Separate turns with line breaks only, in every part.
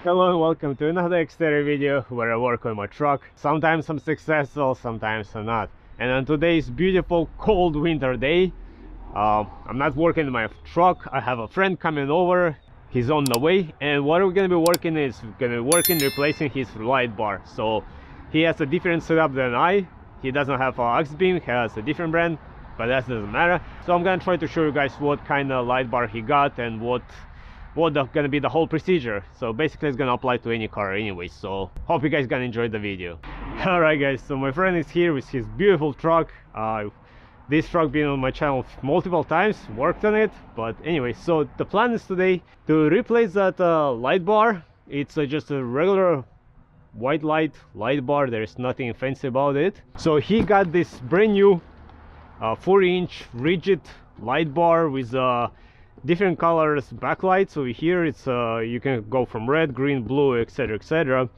Hello and welcome to another Xterra video where I work on my truck. Sometimes I'm successful, sometimes I'm not. And on today's beautiful cold winter day, I'm not working on my truck. I have a friend coming over. He's on the way, and what we're gonna be working is replacing his light bar. So he has a different setup than I. He doesn't have an Auxbeam, he has a different brand, but that doesn't matter. So I'm gonna try to show you guys what kind of light bar he got and what gonna be the whole procedure. So basically it's gonna apply to any car anyway, so hope you guys gonna enjoy the video. All right guys, so my friend is here with his beautiful truck. This truck been on my channel multiple times, worked on it, but anyway, so the plan is today to replace that light bar. It's just a regular white light bar. There's nothing fancy about it. So he got this brand new 4-inch rigid light bar with different colors backlights. Over here it's you can go from red, green, blue, etc, etc.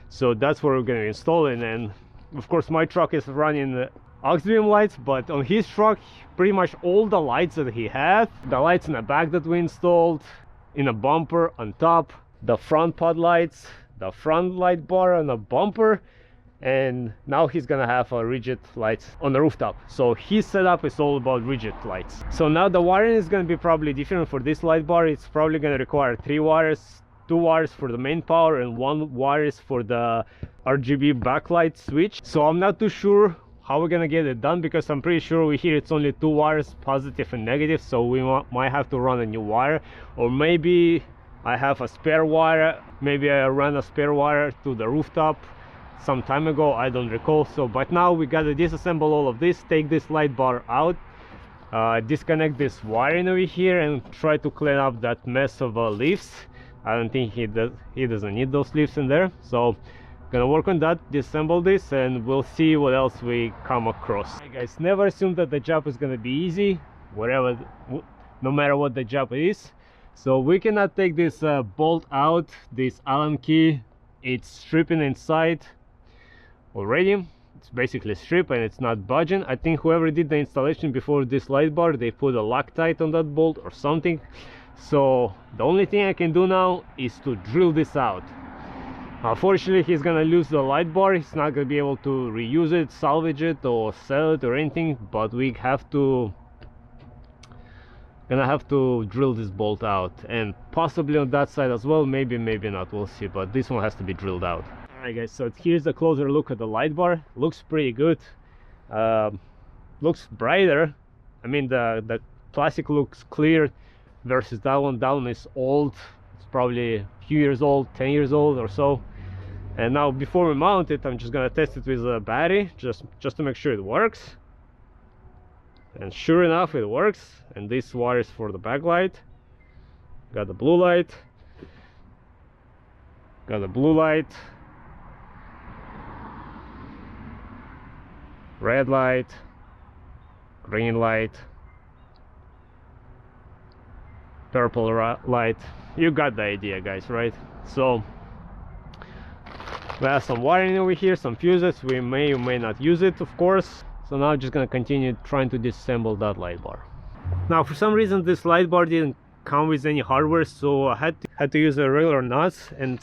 So that's what we're going to install. And of course my truck is running Auxbeam lights, but on his truck pretty much all the lights that he had, the lights in the back that we installed, in a bumper on top, the front pod lights, the front light bar on the bumper, and now he's gonna have a rigid lights on the rooftop. So his setup is all about rigid lights. So now the wiring is gonna be probably different for this light bar. It's probably gonna require 3 wires, 2 wires for the main power and 1 wire for the RGB backlight switch. So I'm not too sure how we're gonna get it done, because I'm pretty sure we hear it's only 2 wires, positive and negative, so we might have to run a new wire, or maybe I have a spare wire. Maybe I ran a spare wire to the rooftop some time ago, I don't recall. So but now we gotta disassemble all of this, take this light bar out, disconnect this wiring over here, and try to clean up that mess of leaves. I don't think he doesn't need those leaves in there, so gonna work on that, disassemble this, and we'll see what else we come across. Hey guys, never assume that the job is gonna be easy, no matter what the job is. So we cannot take this bolt out, this Allen key, it's stripping inside already. It's basically stripped and it's not budging. I think whoever did the installation before this light bar, they put a Loctite on that bolt or something. So the only thing I can do now is to drill this out. Unfortunately he's gonna lose the light bar. He's not gonna be able to reuse it, salvage it, or sell it or anything, but we have to gonna have to drill this bolt out, and possibly on that side as well, maybe not, we'll see, but this one has to be drilled out. Alright guys, so here's a closer look at the light bar. Looks pretty good, looks brighter. I mean the plastic looks clear versus that one is old. It's probably a few years old, 10 years old or so. And now before we mount it, I'm just gonna test it with a battery just to make sure it works. And sure enough, it works. And this wire is for the backlight. Got the blue light, got the blue light, red light, green light, purple light. You got the idea guys, right? So we have some wiring over here, some fuses. We may or may not use it, of course. So now I'm just gonna continue trying to disassemble that light bar. Now for some reason this light bar didn't come with any hardware, so I had to use a regular nuts and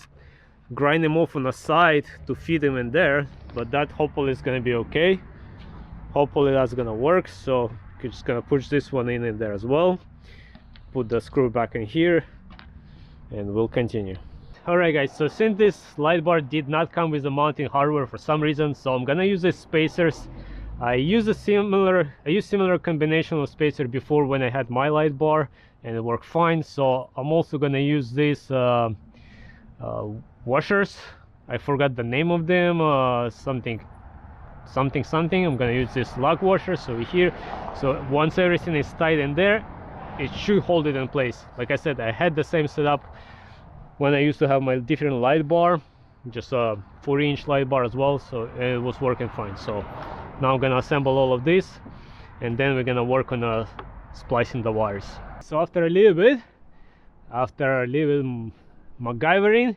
grind them off on the side to fit them in there. But that hopefully is gonna be okay. Hopefully that's gonna work. So I'm just gonna push this one in there as well, put the screw back in here, and we'll continue. Alright guys, so since this light bar did not come with the mounting hardware for some reason, so I'm gonna use the spacers. I used similar combination of spacer before when I had my light bar, and it worked fine. So I'm also gonna use these washers. I forgot the name of them, something. I'm gonna use this lock washers over here. So once everything is tight in there, it should hold it in place. Like I said, I had the same setup when I used to have my different light bar, just a 4-inch light bar as well, so it was working fine. So now I'm gonna assemble all of this, and then we're gonna work on splicing the wires. So after a little bit MacGyvering,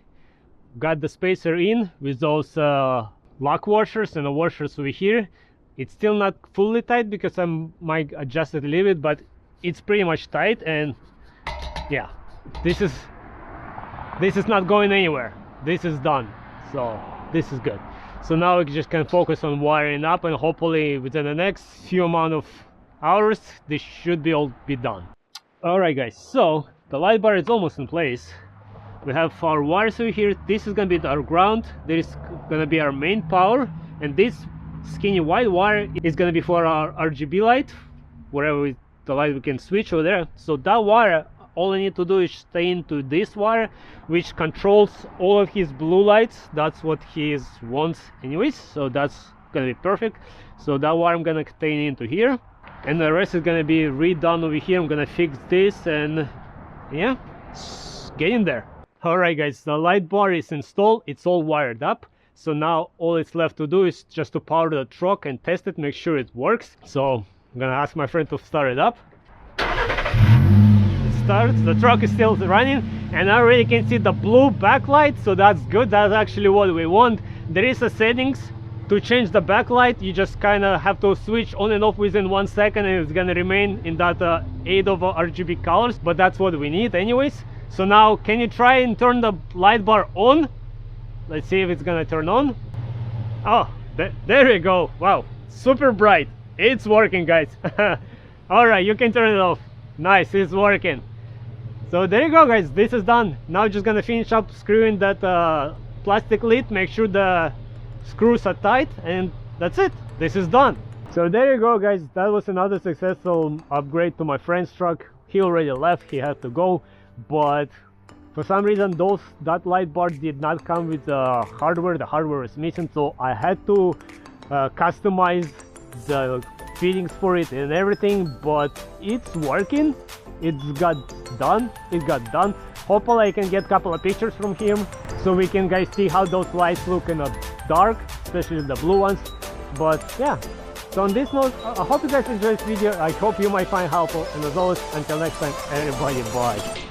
got the spacer in with those lock washers and the washers over here. It's still not fully tight because I might adjust it a little bit, but it's pretty much tight. And yeah, this is this is not going anywhere. This is done, so this is good. So now we just can focus on wiring up, and hopefully within the next few amount of hours this should be all be done. All right guys, so the light bar is almost in place. We have our wires over here. This is gonna be our ground, there is gonna be our main power, and this skinny white wire is gonna be for our RGB light, wherever the light we can switch over there. So that wire, all I need to do is stay into this wire, which controls all of his blue lights. That's what he wants anyways, so that's gonna be perfect. So that wire I'm gonna stay into here, and the rest is gonna be redone over here. I'm gonna fix this, and yeah, get in there. All right guys, the light bar is installed, it's all wired up. So now all it's left to do is just to power the truck and test it, make sure it works. So I'm gonna ask my friend to start it up. It starts, the truck is still running, and I already can see the blue backlight, so that's good. That's actually what we want. There is a settings to change the backlight. You just kind of have to switch on and off within 1 second, and it's gonna remain in that 8 of RGB colors, but that's what we need anyways. So now can you try and turn the light bar on? Let's see if it's gonna turn on. Oh, there we go. Wow, super bright. It's working, guys. All right, you can turn it off. Nice, it's working. So there you go, guys, this is done. Now just gonna finish up screwing that plastic lid, make sure the screws are tight, and that's it. This is done. So there you go, guys, that was another successful upgrade to my friend's truck. He already left, he had to go, but for some reason that light bar did not come with the hardware was missing, so I had to customize the fittings for it and everything, but it's working. It got done. Hopefully I can get a couple of pictures from him so we can guys see how those lights look in the dark, especially the blue ones. But yeah, so on this note, I hope you guys enjoyed this video. I hope you might find helpful, and as always, until next time, everybody, bye.